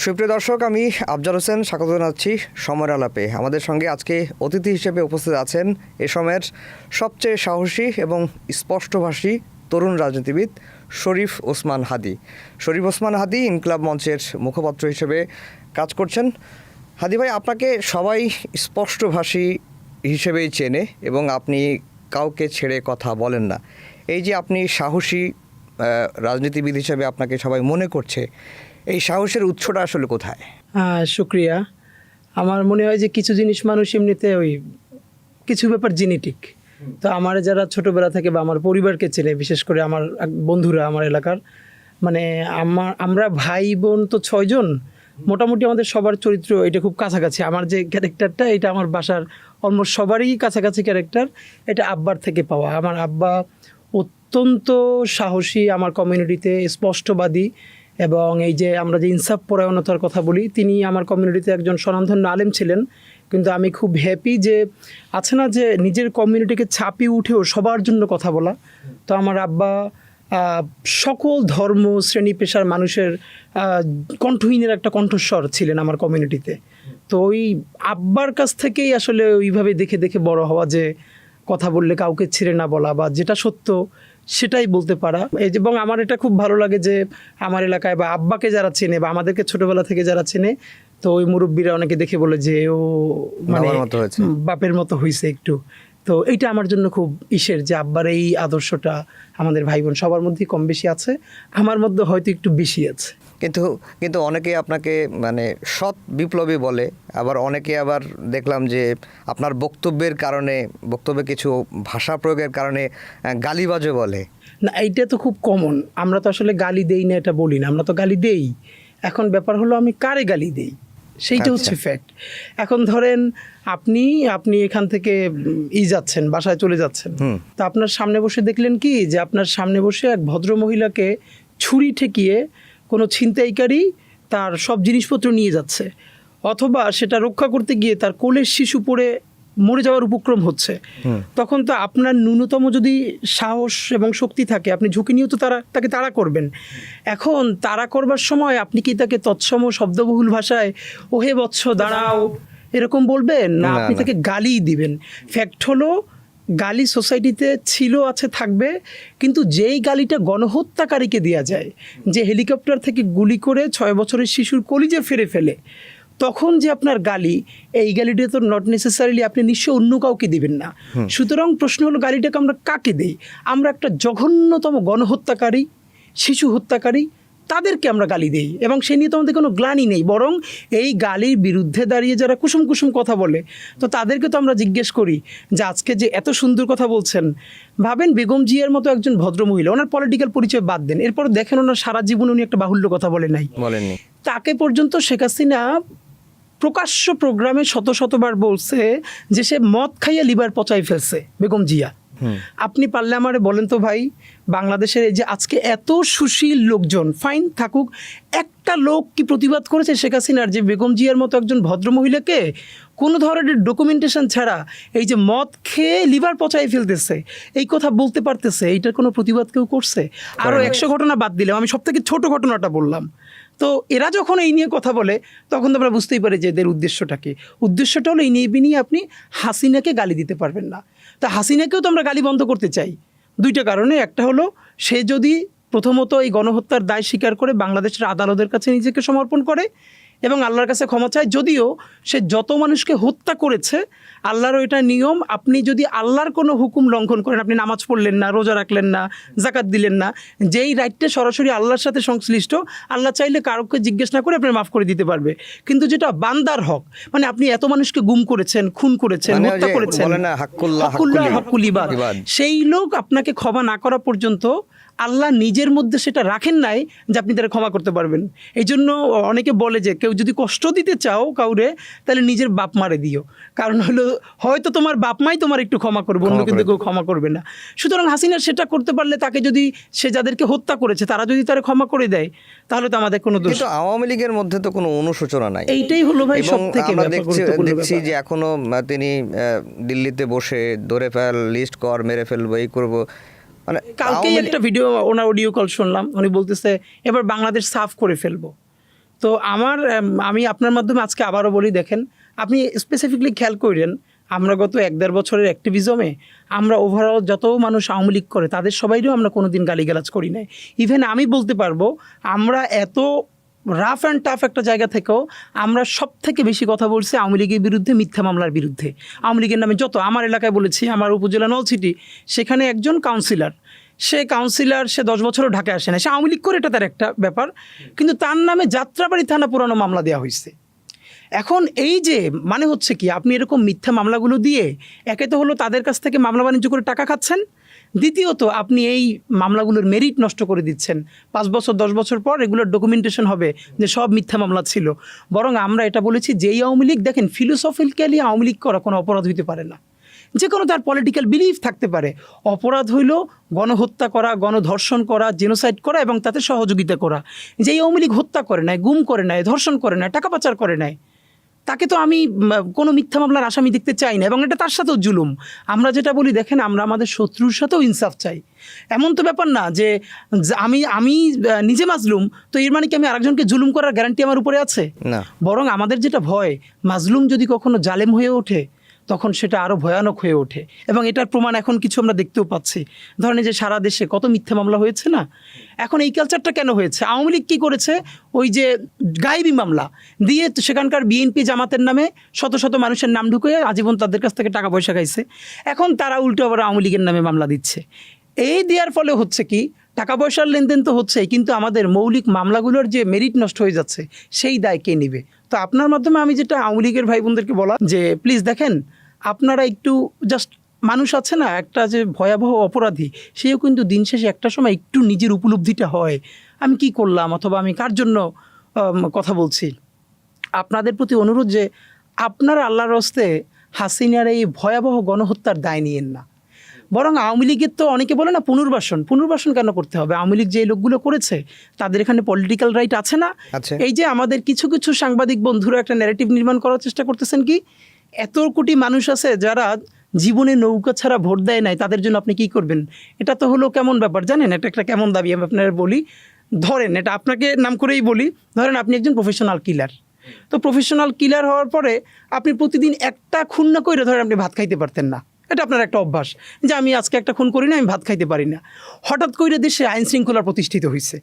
সুপ্রিয় দর্শক, আমি আফজাল হোসেন স্বাগত জানাচ্ছি সময়ের আলাপে। আমাদের সঙ্গে আজকে অতিথি হিসেবে উপস্থিত আছেন এ সময়ের সবচেয়ে সাহসী এবং স্পষ্টভাষী তরুণ রাজনীতিবিদ শরীফ ওসমান হাদী। শরীফ ওসমান হাদী ইনকিলাব মঞ্চের মুখপাত্র হিসেবে কাজ করছেন। হাদী ভাই, আপনাকে সবাই স্পষ্টভাষী হিসেবেই চেনে এবং আপনি কাউকে ছেড়ে কথা বলেন না। এই যে আপনি সাহসী রাজনীতিবিদ হিসেবে আপনাকে সবাই মনে করছে, এই সাহসের উৎসটা আসলে কোথায়? শুক্রিয়া। আমার মনে হয় যে কিছু জিনিস মানুষ এমনিতে কিছু ব্যাপার জেনেটিক। তো আমার যারা ছোটোবেলা থেকে বা আমার পরিবারকে চেনে, বিশেষ করে আমার বন্ধুরা, আমার এলাকার আমরা ভাই বোন তো 6 জন, মোটামুটি আমাদের সবার চরিত্র এটা খুব কাছাকাছি। আমার যে ক্যারেক্টারটা, এটা আমার বাসার অলমোস্ট সবারই কাছাকাছি ক্যারেক্টার। এটা আব্বার থেকে পাওয়া। আমার আব্বা অত্যন্ত সাহসী, আমার কমিউনিটিতে স্পষ্টবাদী, এবং এই যে আমরা যে ইনসাফ পরায়ণতার কথা বলি, তিনি আমার কমিউনিটিতে একজন স্বনামধন্য আলেম ছিলেন। কিন্তু আমি খুব হ্যাপি যে আছে না যে নিজের কমিউনিটিকে ছাপিয়ে উঠেও সবার জন্য কথা বলা। তো আমার আব্বা সকল ধর্ম শ্রেণী পেশার মানুষের কণ্ঠহীনের একটা কণ্ঠস্বর ছিলেন আমার কমিউনিটিতে। তো ওই আব্বার কাছ থেকেই আসলে ওইভাবে দেখে দেখে বড় হওয়া, যে কথা বললে কাউকে ছেড়ে না বলা বা যেটা সত্য সেটাই বলতে পারা। এবং আমার এটা খুব ভালো লাগে যে আমার এলাকায় বা আব্বাকে যারা চেনে বা আমাদেরকে ছোটবেলা থেকে যারা চেনে, তো ওই মুরব্বীরা অনেকে দেখে বলে যে ও মানে বাপের মতো হয়েছে একটু। তো এইটা আমার জন্য খুব যে আব্বার এই আদর্শটা আমাদের ভাই বোন সবার মধ্যেই কম বেশি আছে, আমার মধ্যে হয়তো একটু বেশি আছে। কিন্তু অনেকে আপনাকে মানে সৎ বিপ্লবী বলে, আবার অনেকে আবার দেখলাম যে আপনার বক্তব্যে কিছু ভাষা প্রয়োগের কারণে গালিবাজও বলে। না, এইটা তো খুব কমন। আমরা তো আসলে গালি দেই না এটা বলি না, আমরা তো গালি দেই। এখন ব্যাপার হলো আমি কারে গালি দেই, সেইটা হচ্ছে ফ্যাক্ট। এখন ধরেন আপনি এখান থেকে যাচ্ছেন, বাসায় চলে যাচ্ছেন, তো আপনার সামনে বসে দেখলেন কি যে আপনার সামনে বসে এক ভদ্র মহিলাকে ছুরি ঠেকিয়ে কোনো ছিনতাইকারী তার সব জিনিসপত্র নিয়ে যাচ্ছে, অথবা সেটা রক্ষা করতে গিয়ে তার কোলের শিশু পড়ে মরে যাওয়ার উপক্রম হচ্ছে, তখন তো আপনার ন্যূনতম যদি সাহস এবং শক্তি থাকে, আপনি ঝুঁকি নিয়েও তো তাকে তাড়া করবেন। এখন তাড়া করবার সময় আপনি কি তাকে তৎসম শব্দবহুল ভাষায় ওহে বৎস দাঁড়াও এরকম বলবেন না, আপনি তাকে গালি দিবেন। ফ্যাক্ট হলো গালি সোসাইটিতে ছিল, আছে, থাকবে, কিন্তু যেই গালিটা গণহত্যাকারীকে দেওয়া যায়, যে হেলিকপ্টার থেকে গুলি করে 6 বছরের শিশুর কলিজা ফেলে, তখন যে আপনার গালি, এই গালিটা তো নট নেসেসারিলি আপনি নিশ্চয় অন্য কাউকে দিবেন না। সুতরাং প্রশ্ন হলো গালিটাকে আমরা কাকে দেই? আমরা একটা জঘন্যতম গণহত্যাকারী, শিশু হত্যাকারী, তাদেরকে আমরা গালি দেই, এবং সে নিয়ে তো আমাদের কোনো গ্লানি নেই। বরং এই গালির বিরুদ্ধে দাঁড়িয়ে যারা কুসুম কুসুম কথা বলে, তো তাদেরকে তো আমরা জিজ্ঞেস করি যে আজকে যে এত সুন্দর কথা বলছেন, ভাবেন বেগম জিয়ার মতো একজন ভদ্রমহিলা, ওনার পলিটিক্যাল পরিচয় বাদ দেন, এরপর দেখেন ওনার সারা জীবন উনি একটা বাহুল্য কথা বলেননি। তাকে পর্যন্ত শেখ হাসিনা প্রকাশ্য প্রোগ্রামে শতবার বলছে যে সে মদ খাইয়া লিভার পচাই ফেলছে বেগম জিয়া। আপনি পারলে আমারে বলেন তো ভাই, বাংলাদেশের এই যে আজকে এত সুশীল লোকজন, ফাইন থাকুক, একটা লোক কি প্রতিবাদ করেছে শেখ হাসিনার যে বেগম জিয়ার মতো একজন ভদ্রমহিলাকে কোনো ধরনের ডকুমেন্টেশন ছাড়া এই যে মদ খেয়ে লিভার পচাই ফেলতেছে এই কথা বলতে পারতেছে? এইটার কোনো প্রতিবাদ কেউ করছে? আরও 100 ঘটনা বাদ দিলাম, আমি সব থেকে ছোট ঘটনাটা বললাম। তো এরা যখন এই নিয়ে কথা বলে, তখন তো আমরা বুঝতেই পারি যে এদের উদ্দেশ্যটা কি। উদ্দেশ্যটা হলো এই নিয়ে আপনি হাসিনাকে গালি দিতে পারবেন না। তা হাসিনাকেও তো আমরা গালি বন্ধ করতে চাই 2টা কারণে। একটা হলো সে যদি প্রথমত এই গণহত্যার দায় স্বীকার করে বাংলাদেশের আদালতের কাছে নিজেকে সমর্পণ করে এবং আল্লাহর কাছে ক্ষমা চায়। যদিও সে যত মানুষকে হত্যা করেছে, আল্লাহরও এটা নিয়ম, আপনি যদি আল্লাহর কোনো হুকুম লঙ্ঘন করেন, আপনি নামাজ পড়লেন না, রোজা রাখলেন না, জাকাত দিলেন না, যেই রাইটটা সরাসরি আল্লাহর সাথে সংশ্লিষ্ট, আল্লাহ চাইলে কারোকে জিজ্ঞেস না করে আপনার মাফ করে দিতে পারবে। কিন্তু যেটা বান্দার হক, মানে আপনি এত মানুষকে গুম করেছেন, খুন করেছেন, হত্যা করেছেন, হাক্কুল ইবাদ, সেই লোক আপনাকে ক্ষমা না করা পর্যন্ত আল্লাহ নিজের মধ্যে সেটা রাখেন নাই যে আপনি তারা ক্ষমা করতে পারবেন। এই জন্য অনেকে বলে যে কেউ যদি কষ্ট দিতে চাও কাউরে, তাহলে নিজের বাপ মারে দিও। কারণ হলো হয়তো তোমার বাপ মাই তোমার একটু ক্ষমা করবে, অন্য কিন্তু কেউ ক্ষমা করবে না। সুতরাং হাসিনা সেটা করতে পারলে, তাকে যদি সে যাদেরকে হত্যা করেছে তারা যদি তারা ক্ষমা করে দেয়, তাহলে তো আমাদের কোনো দোষ। কিন্তু আওয়ামী লীগের মধ্যে তো কোনো অনুশোচনা নাই। এইটাই হলো ভাই সবথেকে দেখছি যে এখনো তিনি দিল্লিতে বসে ধরে ফেল, লিস্ট কর, মেরে ফেলবো, এই করবো। কালকেই একটা ভিডিও, ওনার অডিও কল শুনলাম, উনি বলতেছে এবার বাংলাদেশ সাফ করে ফেলবো। তো আমি আপনার মাধ্যমে আজকে আবারও বলি, দেখেন আপনি স্পেসিফিকলি খেয়াল করেন, আমরা গত 1-1.5 বছরের অ্যাক্টিভিজমে আমরা ওভারঅল যত মানুষ আওয়ামী লীগ করে তাদের সবাইরও আমরা কোনোদিন গালিগালাজ করি নাই। ইভেন আমি বলতে পারবো আমরা এত রাফ অ্যান্ড টাফ একটা জায়গা থেকেও আমরা সব থেকে বেশি কথা বলছি আওয়ামী লীগের বিরুদ্ধে, মিথ্যা মামলার বিরুদ্ধে। আওয়ামী লীগের নামে যত আমার এলাকায় বলেছি, আমার উপজেলা নলছিটি, সেখানে একজন কাউন্সিলর, সে 10 বছরও ঢাকায় আসে না, সে আওয়ামী লীগ করে, এটা তার একটা ব্যাপার, কিন্তু তার নামে যাত্রাবাড়ি থানা পুরানো মামলা দেওয়া হয়েছে। এখন এই যে মানে হচ্ছে কি, আপনি এরকম মিথ্যা মামলাগুলো দিয়ে একে তো হলো তাদের কাছ থেকে মামলা বাণিজ্য করে টাকা খাচ্ছেন, দ্বিতীয়ত আপনি এই মামলাগুলোর মেরিট নষ্ট করে দিচ্ছেন। 5 বছর 10 বছর পর এগুলোর ডকুমেন্টেশন হবে যে সব মিথ্যা মামলা ছিল। বরং আমরা এটা বলেছি, যেই আওয়ামী লীগ, দেখেন ফিলোসফিক্যালি আওয়ামী লীগ করা কোনো অপরাধ হইতে পারে না, যে কোনো তার পলিটিক্যাল বিলিফ থাকতে পারে। অপরাধ হইল গণহত্যা করা, গণধর্ষণ করা, জেনোসাইড করা এবং তাতে সহযোগিতা করা। যেই আওয়ামী লীগ হত্যা করে নাই, গুম করে নাই, ধর্ষণ করে নাই, টাকা পাচার করে নাই, তাকে তো আমি কোনো মিথ্যা মামলার আসামি দেখতে চাই না, এবং এটা তার সাথেও জুলুম। আমরা যেটা বলি, দেখেন আমরা আমাদের শত্রুর সাথেও ইনসাফ চাই। এমন তো ব্যাপার না যে আমি নিজে মাজলুম, তো এর মানে কি আমি আরেকজনকে জুলুম করার গ্যারান্টি আমার উপরে আছে? না। বরং আমাদের যেটা ভয়, মাজলুম যদি কখনো জালেম হয়ে ওঠে তখন সেটা আরও ভয়ানক হয়ে ওঠে, এবং এটার প্রমাণ এখন কিছু আমরা দেখতেও পাচ্ছি। ধরেন যে সারা দেশে কত মিথ্যা মামলা হয়েছে না। এখন এই কালচারটা কেন হয়েছে? আওয়ামী লীগ কী করেছে, ওই যে গায়েবী মামলা দিয়ে সেখানকার বিএনপি জামাতের নামে শত শত মানুষের নাম ঢুকে আজীবন তাদের কাছ থেকে টাকা পয়সা খাইছে। এখন তারা উল্টো আবার আওয়ামী লীগের নামে মামলা দিচ্ছে। এই দেওয়ার ফলে হচ্ছে কি, টাকা পয়সার লেনদেন তো হচ্ছেই, কিন্তু আমাদের মৌলিক মামলাগুলোর যে মেরিট নষ্ট হয়ে যাচ্ছে সেই দায় কে নেবে? তো আপনার মাধ্যমে আমি যেটা আওয়ামী লীগের ভাই বোনদেরকে বলা, যে প্লিজ দেখেন, আপনারা একটু জাস্ট, মানুষ আছে না একটা যে ভয়াবহ অপরাধী, সেও কিন্তু দিন শেষে একটা সময় একটু নিজের উপলব্ধিটা হয়, আমি কি করলাম অথবা আমি কার জন্য কথা বলছি। আপনাদের প্রতি অনুরোধ যে আপনারা আল্লাহর হস্তে হাসিনার এই ভয়াবহ গণহত্যার দায় নিয়েন না। বরং আওয়ামী লীগের তো অনেকে বলে না পুনর্বাসন কেন করতে হবে? আওয়ামী লীগ যে লোকগুলো করেছে তাদের এখানে পলিটিক্যাল রাইট আছে না? এই যে আমাদের কিছু কিছু সাংবাদিক বন্ধুরা একটা ন্যারেটিভ নির্মাণ করার চেষ্টা করতেছেন, কি এত কোটি মানুষ আছে যারা জীবনে নৌকা ছাড়া ভোট দেয় নাই, তাদের জন্য আপনি কি করবেন? এটা তো হলো কেমন ব্যাপার জানেন? এটা একটা কেমন দাবি আমি আপনার বলি। ধরেন, এটা আপনাকে নাম করেই বলি, ধরেন আপনি একজন প্রফেশনাল কিলার। তো প্রফেশনাল কিলার হওয়ার পরে আপনি প্রতিদিন একটা খুন না করে ধরেন আপনি ভাত খাইতে পারতেন না, এটা আপনার একটা অভ্যাস যে আমি আজকে একটা খুন করি না, আমি ভাত খাইতে পারি না। হঠাৎ করে দেশে আইন শৃঙ্খলা প্রতিষ্ঠিত হয়েছে,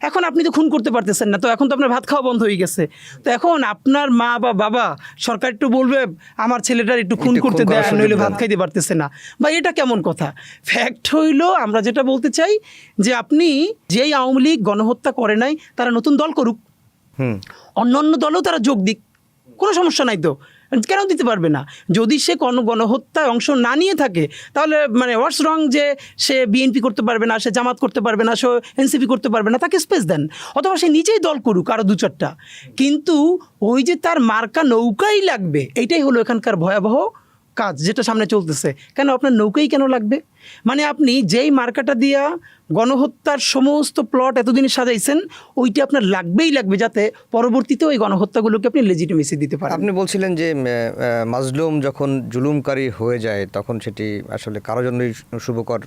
এখন আপনি তো খুন করতে পারতেছেন না, তো এখন তো আপনার ভাত খাওয়া বন্ধ হয়ে গেছে। তো এখন আপনার মা বা বাবা, সরকার একটু বলবে আমার ছেলেটার একটু খুন করতে দেয়, নইলে ভাত খাইতে পারতেছে না, বা এটা কেমন কথা? ফ্যাক্ট হইল, আমরা যেটা বলতে চাই যে আপনি যেই আওয়ামী লীগ গণহত্যা করে নাই তারা নতুন দল করুক, অন্য দলেও তারা যোগ দিক, কোনো সমস্যা নাই তো, কেন দিতে পারবে না? যদি সে কোনো গণহত্যায় অংশ না নিয়ে থাকে তাহলে মানে হোয়াটস রং যে সে বিএনপি করতে পারবে না, সে জামাত করতে পারবে না, সে এনসিপি করতে পারবে না, তাকে স্পেস দেন, অথবা সে নিজেই দল করুক আরও 2-4টা। কিন্তু ওই যে তার মার্কা নৌকাই লাগবে, এইটাই হলো এখানকার ভয়াবহ কাজ যেটা সামনে চলতেছে। কেন আপনার নৌকাই কেন লাগবে? মানে আপনি যেই মার্কাটা দিয়া গণহত্যার সমস্ত প্লট এতদিনে সাজাইছেন, ওইটা আপনার লাগবেই লাগবে, যাতে পরবর্তীতে ওই গণহত্যাগুলোকে আপনি লেজিটিমেসি দিতে পারেন। আপনি বলছিলেন যে মাজলুম যখন জুলুমকারী হয়ে যায় তখন সেটি আসলে কারোর জন্যই শুভকর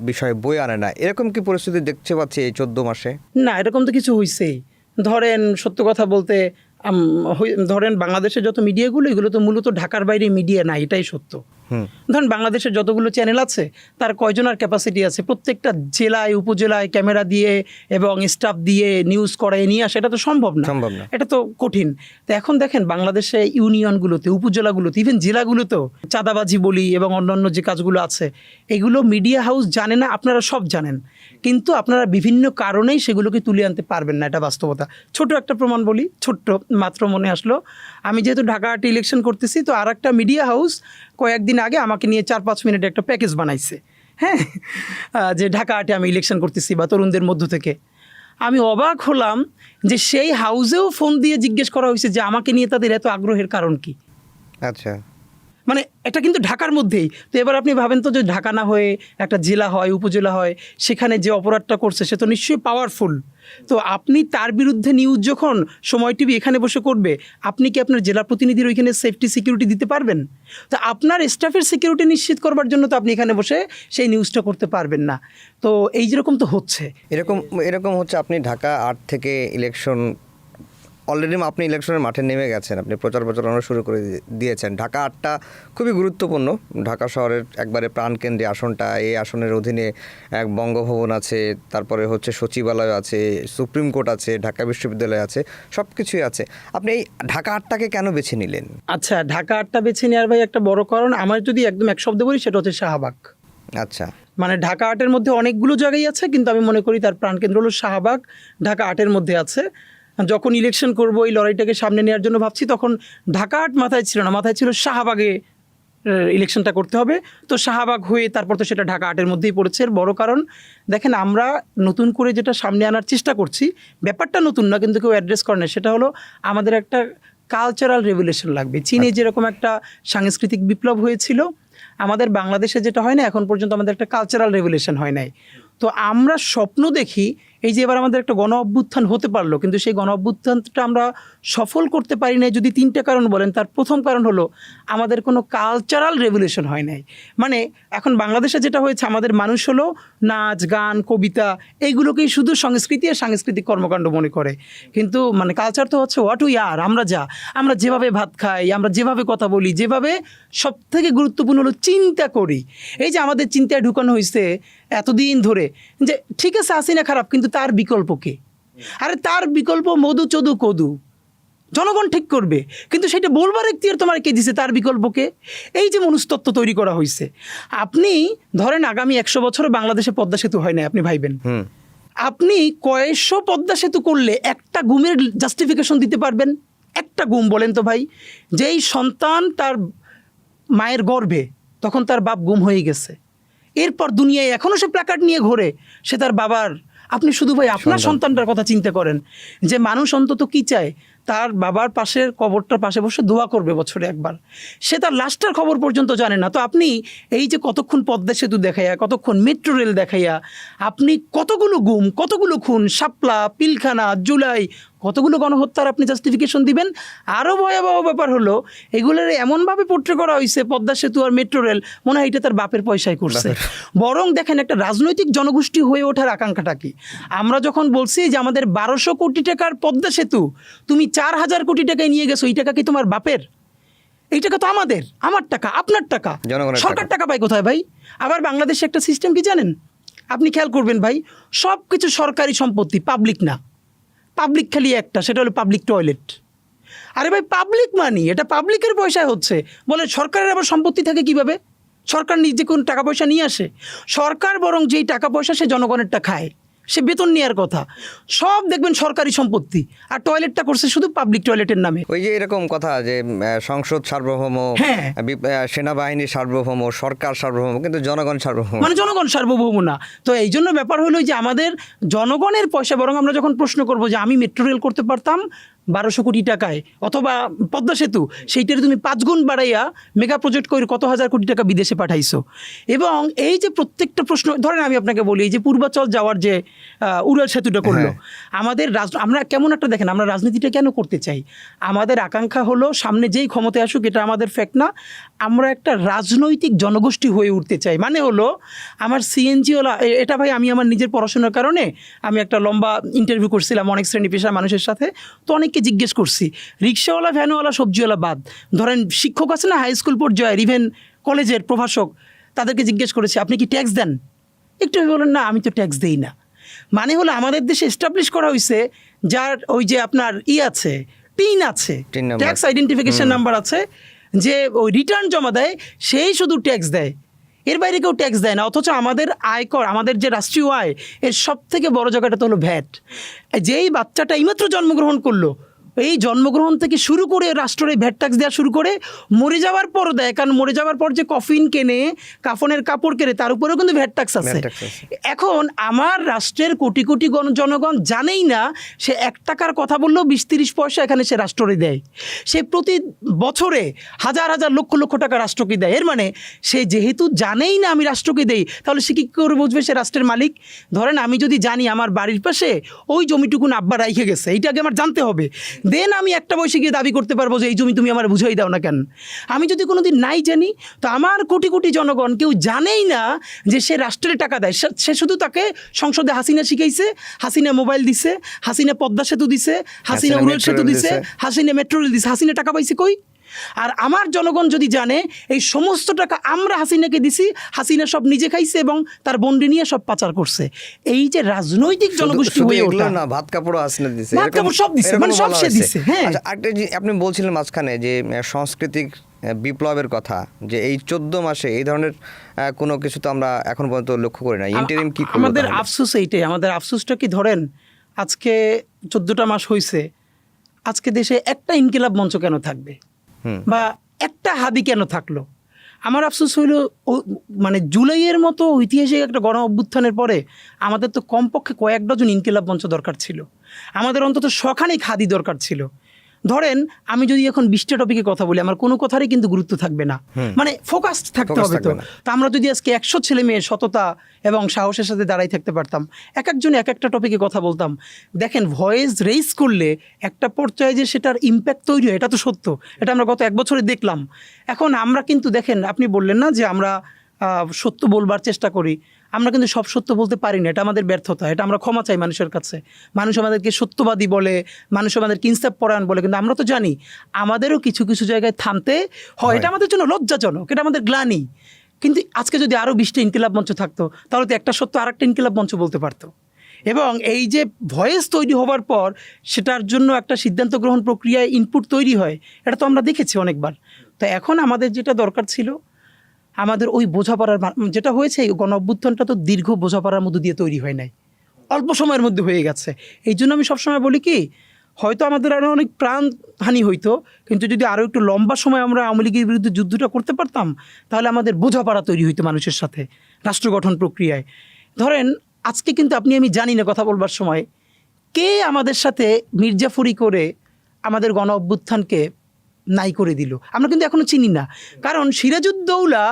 বিষয় বই আনে না, এরকম কি পরিস্থিতি দেখতে পাচ্ছি এই 14 মাসে? না, এরকম তো কিছু হয়েছেই। ধরেন সত্য কথা বলতে, ধরেন বাংলাদেশের যত মিডিয়াগুলো, এগুলো তো মূলত ঢাকার বাইরে মিডিয়া না, এটাই সত্য। ধরেন বাংলাদেশের যতগুলো চ্যানেল আছে তার কয়জনের ক্যাপাসিটি আছে প্রত্যেকটা জেলায় উপজেলায় ক্যামেরা দিয়ে এবং স্টাফ দিয়ে নিউজ করায় নিয়ে আসা? এটা তো সম্ভব না, এটা তো কঠিন। তো এখন দেখেন বাংলাদেশে ইউনিয়নগুলোতে, উপজেলাগুলোতে, ইভেন জেলাগুলোতেও চাঁদাবাজি বলি এবং অন্যান্য যে কাজগুলো আছে, এগুলো মিডিয়া হাউস জানে না, আপনারা সব জানেন, কিন্তু আপনারা বিভিন্ন কারণেই সেগুলোকে তুলে আনতে পারবেন না, এটা বাস্তবতা। ছোট একটা প্রমাণ বলি, ছোট্ট মাত্র মনে আসলো, আমি যেহেতু ঢাকাতে ইলেকশন করতেছি, তো আর একটা মিডিয়া হাউস কয়েকদিন আগে আমাকে নিয়ে 4-5 মিনিটে একটা প্যাকেজ বানাইছে, হ্যাঁ, যে ঢাকাতে আমি ইলেকশন করতেছি বা তরুণদের মধ্য থেকে। আমি অবাক হলাম যে সেই হাউসেও ফোন দিয়ে জিজ্ঞেস করা হয়েছে যে আমাকে নিয়ে তাদের এত আগ্রহের কারণ কি। আচ্ছা, মানে এটা কিন্তু ঢাকার মধ্যেই। তো এবার আপনি ভাবেন তো, যে ঢাকা না হয়ে একটা জেলা হয়, উপজেলা হয়, সেখানে যে অপরাধটা করছে সে তো নিশ্চয়ই পাওয়ারফুল। তো আপনি তার বিরুদ্ধে নিউজ যখন সময় টিভি এখানে বসে করবে, আপনি কি আপনার জেলা প্রতিনিধির ওইখানে সেফটি সিকিউরিটি দিতে পারবেন? তো আপনার স্টাফের সিকিউরিটি নিশ্চিত করবার জন্য তো আপনি এখানে বসে সেই নিউজটা করতে পারবেন না। তো এই যেরকম তো হচ্ছে, এরকম হচ্ছে। আপনি ঢাকা 8 থেকে ইলেকশন অলরেডি আপনি ইলেকশনের মাঠে নেমে গেছেন, আপনি প্রচার প্রচারণা শুরু করে দিয়েছেন। ঢাকা 8টা খুবই গুরুত্বপূর্ণ, ঢাকা শহরের একবারে প্রাণকেন্দ্রে আসনটা। এই আসনের অধীনে এক বঙ্গভবন আছে, তারপরে হচ্ছে সচিবালয় আছে, সুপ্রিম কোর্ট আছে, ঢাকা বিশ্ববিদ্যালয় আছে, সব কিছুই আছে। আপনি এই ঢাকা 8টাকে কেন বেছে নিলেন? আচ্ছা, ঢাকা 8টা বেছে নেওয়ার ভাই একটা বড় কারণ, আমার যদি একদম এক শব্দে বলি সেটা হচ্ছে শাহবাগ। আচ্ছা, মানে ঢাকা 8-এর মধ্যে অনেকগুলো জায়গায় আছে, কিন্তু আমি মনে করি তার প্রাণকেন্দ্র হলো শাহবাগ, ঢাকা 8-এর মধ্যে আছে। যখন ইলেকশন করব, এই লড়াইটাকে সামনে নেওয়ার জন্য ভাবছি, তখন ঢাকা 8 মাথায় ছিল না, মাথায় ছিল শাহবাগে ইলেকশনটা করতে হবে। তো শাহবাগ হয়ে তারপর তো সেটা ঢাকা 8-এর মধ্যেই পড়েছে। এর বড় কারণ দেখেন, আমরা নতুন করে যেটা সামনে আনার চেষ্টা করছি, ব্যাপারটা নতুন না, কিন্তু কেউ অ্যাড্রেস করে না, সেটা হলো আমাদের একটা কালচারাল রেভলিউশন লাগবে। চীনে যেরকম একটা সাংস্কৃতিক বিপ্লব হয়েছিল, আমাদের বাংলাদেশে যেটা হয় না এখন পর্যন্ত, আমাদের একটা কালচারাল রেভলিউশন হয় নাই। তো আমরা স্বপ্ন দেখি এই যে এবার আমাদের একটা গণ অভ্যুত্থান হতে পারলো, কিন্তু সেই গণ অভ্যুত্থানটা আমরা সফল করতে পারি নাই যদি 3টে কারণ বলেন। তার প্রথম কারণ হলো আমাদের কোনো কালচারাল রেভলিউশন হয় নাই। মানে এখন বাংলাদেশে যেটা হয়েছে, আমাদের মানুষ হলো নাচ, গান, কবিতা, এইগুলোকেই শুধু সংস্কৃতি আর সাংস্কৃতিক কর্মকাণ্ড মনে করে। কিন্তু মানে কালচার তো হচ্ছে হোয়াট উই আর, আমরা যেভাবে ভাত খাই, আমরা যেভাবে কথা বলি, যেভাবে সব থেকে গুরুত্বপূর্ণ হলো চিন্তা করি। এই যে আমাদের চিন্তায় ঢুকানো হয়েছে এতদিন ধরে যে ঠিক আছে হাসিনা খারাপ, কিন্তু তার বিকল্প কে? আরে তার বিকল্প মধু চদু কদু, জনগণ ঠিক করবে, কিন্তু সেটা বলবার এখতিয়ার তোমার কে দিছে? তার বিকল্পকে। এই যে মনুস্তত্ত্ব তৈরি করা হয়েছে, আপনি ধরেন আগামী 100 বছরে বাংলাদেশে পদ্মা সেতু হয় না, আপনি ভাইবেন আপনি কয়েকশো পদ্মা সেতু করলে একটা গুমের জাস্টিফিকেশন দিতে পারবেন? একটা গুম বলেন তো ভাই। যেই সন্তান তার মায়ের গর্ভে, তখন তার বাপ গুম হয়ে গেছে, এরপর দুনিয়ায় এখনও সে প্ল্যাকার্ড নিয়ে ঘোরে, সে তার বাবার। আপনি শুধু ভাই আপনার সন্তানটার কথা চিন্তা করেন, যে মানুষ অন্তত কি চায়, তার বাবার পাশের কবরটার পাশে বসে দোয়া করবে বছরে একবার, সে তার লাস্টের খবর পর্যন্ত জানে না। তো আপনি এই যে কতক্ষণ পদ্মা সেতু দেখাইয়া, কতক্ষণ মেট্রো রেল দেখাইয়া, আপনি কতগুলো গুম, কতগুলো খুন, শাপলা, পিলখানা, জুলাই, কতগুলো গণহত্যার আপনি জাস্টিফিকেশন দিবেন? আরও ভয়াবহ ব্যাপার হলো, এগুলোর এমনভাবে পোট্রে করা হয়েছে, পদ্মা সেতু আর মেট্রো রেল মনে হয় এটা তার বাপের পয়সায় করছে। বরং দেখেন একটা রাজনৈতিক জনগোষ্ঠী হয়ে ওঠার আকাঙ্ক্ষাটা কি। আমরা যখন বলছি যে আমাদের 1200 কোটি টাকার পদ্মা সেতু তুমি 4000 কোটি টাকায় নিয়ে গেছো, এই টাকা কি তোমার বাপের? এই টাকা তো আমাদের, আমার টাকা, আপনার টাকা, সরকার টাকা পায় কোথায় ভাই? আবার বাংলাদেশে একটা সিস্টেম কি জানেন, আপনি খেয়াল করবেন ভাই, সব কিছু সরকারি সম্পত্তি, পাবলিক না। পাবলিক খালি একটা, সেটা হলো পাবলিক টয়লেট। আরে ভাই পাবলিক মানি, এটা পাবলিকের পয়সায় হচ্ছে, বলে সরকারের আবার সম্পত্তি থাকে কিভাবে? সরকার নিজে কোন টাকা পয়সা নিয়ে আসে? সরকার বরং যেই টাকা পয়সা সে জনগণেরটা খায়, সে বেতন নেওয়ার কথা, সব দেখবেন সরকারি সম্পত্তি, আর টয়লেটটা করছে শুধু পাবলিক টয়লেটের নামে। ওই যে এরকম কথা যে সংসদ সার্বভৌম, সেনাবাহিনী সার্বভৌম, সরকার সার্বভৌম, কিন্তু জনগণ সার্বভৌম, মানে জনগণ সার্বভৌম না। তো এই জন্য ব্যাপার হলো যে আমাদের জনগণের পয়সা, বরং আমরা যখন প্রশ্ন করবো যে আমি মেট্রো রেল করতে পারতাম 1200 কোটি টাকায়, অথবা পদ্মা সেতু, সেইটার তুমি 5 গুণ বাড়াইয়া মেগা প্রজেক্ট করে কত হাজার কোটি টাকা বিদেশে পাঠাইছো। এবং এই যে প্রত্যেকটা প্রশ্ন, ধরেন আমি আপনাকে বলি, এই যে পূর্বাচল যাওয়ার যে উড়াল সেতুটা করলো, আমাদের আমরা কেমন একটা, দেখেন আমরা রাজনীতিটা কেন করতে চাই, আমাদের আকাঙ্ক্ষা হলো সামনে যেই ক্ষমতায় আসুক, এটা আমাদের ফ্যাক্ট না, আমরা একটা রাজনৈতিক জনগোষ্ঠী হয়ে উঠতে চাই। মানে হলো আমার সিএনজিওয়ালা, এটা ভাই আমি আমার নিজের পড়াশোনার কারণে আমি একটা লম্বা ইন্টারভিউ করছিলাম অনেক শ্রেণী পেশার মানুষের সাথে। তো অনেককে জিজ্ঞেস করছি, রিক্সাওয়ালা, ভ্যানওয়ালা, সবজিওয়ালা বাদ, ধরেন শিক্ষক আছে না হাই স্কুল পর্যায়ে, ইভেন কলেজের প্রভাষক, তাদেরকে জিজ্ঞেস করেছি আপনি কি ট্যাক্স দেন? একটু বলেন না আমি তো ট্যাক্স দেই না। মানে হলো আমাদের দেশে এস্টাবলিশ করা হয়েছে, যার ওই যে আপনার আছে, টিন আছে, ট্যাক্স আইডেন্টিফিকেশন নাম্বার আছে, যে ওই রিটার্ন জমা দেয় সেই শুধু ট্যাক্স দেয়, এর বাইরে কেউ ট্যাক্স দেয় না। অথচ আমাদের আয়কর, আমাদের যে রাষ্ট্রীয় আয়, এর সব থেকে বড় জায়গাটা তো হলো ভ্যাট। যেই বাচ্চাটা এইমাত্র জন্মগ্রহণ করলো, এই জন্মগ্রহণ থেকে শুরু করে রাষ্ট্রের ভ্যাট ট্যাক্স দেওয়া শুরু করে মরে যাওয়ার পর দেয়, কারণ মরে যাওয়ার পর যে কফিন কেনে, কাফনের কাপড় কেনে, তার উপরেও কিন্তু ভ্যাট ট্যাক্স আছে। এখন আমার রাষ্ট্রের কোটি কোটি জনগণ জানেই না, সে 1 টাকার কথা বললেও 20-30 পয়সা এখানে সে রাষ্ট্রকে দেয়, সে প্রতি বছরে হাজার হাজার লক্ষ লক্ষ টাকা রাষ্ট্রকে দেয়। এর মানে সে যেহেতু জানেই না আমি রাষ্ট্রকে দেই, তাহলে সে কী করে বুঝবে সে রাষ্ট্রের মালিক? ধরেন আমি যদি জানি আমার বাড়ির পাশে ওই জমিটুকুন আব্বা রাইখে গেছে, এইটা আগে আমার জানতে হবে, দেন আমি একটা বয়সে গিয়ে দাবি করতে পারবো যে এই জমি তুমি আমার বুঝাই দাও না কেন। আমি যদি কোনোদিন নাই জানি, তো আমার কোটি কোটি জনগণ কেউ জানেই না যে সে রাষ্ট্রের টাকা দেয়। সে শুধু তাকে সংসদে হাসিনা শিখাইছে, হাসিনা মোবাইল দিছে, হাসিনা পদ্মা সেতু দিছে, হাসিনা উড়াল সেতু দিছে, হাসিনা মেট্রো রেল দিছে। হাসিনা টাকা পাইছে কই? আর আমার জনগণ যদি জানে এই সমস্ত টাকা আমরা হাসিনাকে দিছি, হাসিনা সব নিজে খাইছে এবং তার বন্ডি নিয়ে সব পাচার করছে। এই যে রাজনৈতিক জনগোষ্ঠী হয়ে ওঠা, না ভাত কাপড় হাসিনা দিছে, ভাত কাপড় সব দিছে, মানে সব সে দিছে। হ্যাঁ, আচ্ছা, আপনি বলছিলেন মাঝখানে যে সাংস্কৃতিক বিপ্লবের কথা, যে এই 14 মাসে এই ধরনের কোনো কিছু তো আমরা এখন পর্যন্ত লক্ষ্য করি না। ইন্টারিম কি করলো? আমাদের আফসোস এইটাই। আমাদের আফসোসটা কি, ধরেন আজকে 14টা মাস হয়েছে, আজকে দেশে একটা ইনকিলাব মঞ্চ কেন থাকবে বা একটা হাদি কেন থাকলো? আমার আফসোস হইল মানে জুলাইয়ের মতো ঐতিহাসিক একটা গণ অভ্যুত্থানের পরে আমাদের তো কমপক্ষে কয়েক ডজন ইনকিলাব মঞ্চ দরকার ছিল, আমাদের অন্তত শখানেক হাদি দরকার ছিল। ধরেন আমি যদি এখন 20টা টপিকে কথা বলি, আমার কোনো কথারই কিন্তু গুরুত্ব থাকবে না, মানে ফোকাসড থাকতে হবে। তো আমরা যদি আজকে 100 ছেলে মেয়ে সততা এবং সাহসের সাথে দাঁড়াই থাকতে পারতাম, এক একজন এক একটা টপিকে কথা বলতাম, দেখেন ভয়েস রেইজ করলে একটা পর্যায়ে যে সেটার ইম্প্যাক্ট তৈরি হয়, এটা তো সত্য। এটা আমরা গত 1 বছরে দেখলাম। এখন আমরা কিন্তু দেখেন, আপনি বললেন না যে আমরা সত্য বলবার চেষ্টা করি, আমরা কিন্তু সব সত্য বলতে পারি না, এটা আমাদের ব্যর্থতা। এটা আমরা ক্ষমা চাই মানুষের কাছে। মানুষ আমাদেরকে সত্যবাদী বলে, মানুষ আমাদেরকে ইনসাফ পরায়ণ বলে, কিন্তু আমরা তো জানি আমাদেরও কিছু কিছু জায়গায় থামতে হয়। এটা আমাদের জন্য লজ্জাজনক, এটা আমাদের গ্লানি। কিন্তু আজকে যদি আরও 20টা ইনকিলাব মঞ্চ থাকতো, তাহলে তো একটা সত্য আরেকটা ইনকিলাব মঞ্চ বলতে পারতো। এবং এই যে ভয়েস তৈরি হওয়ার পর সেটার জন্য একটা সিদ্ধান্ত গ্রহণ প্রক্রিয়ায় ইনপুট তৈরি হয়, এটা তো আমরা দেখেছি অনেকবার। তো এখন আমাদের যেটা দরকার ছিল, আমাদের ওই বোঝাপড়ার যেটা হয়েছে, এই গণ অভ্যুত্থানটা তো দীর্ঘ বোঝাপড়ার মধ্য দিয়ে তৈরি হয় নাই, অল্প সময়ের মধ্যে হয়ে গেছে। এই জন্য আমি সবসময় বলি কি, হয়তো আমাদের আরও অনেক প্রাণহানি হইতো, কিন্তু যদি আরও একটু লম্বা সময় আমরা আওয়ামী লীগের বিরুদ্ধে যুদ্ধটা করতে পারতাম, তাহলে আমাদের বোঝাপড়া তৈরি হইতো মানুষের সাথে রাষ্ট্র গঠন প্রক্রিয়ায়। ধরেন আজকে কিন্তু আপনি আমি জানি না কথা বলবার সময় কে আমাদের সাথে মির্জাফরি করে আমাদের গণ অভ্যুত্থানকে নাই করে দিল, আমরা কিন্তু এখনও চিনি না। কারণ সিরাজউদ্দৌলা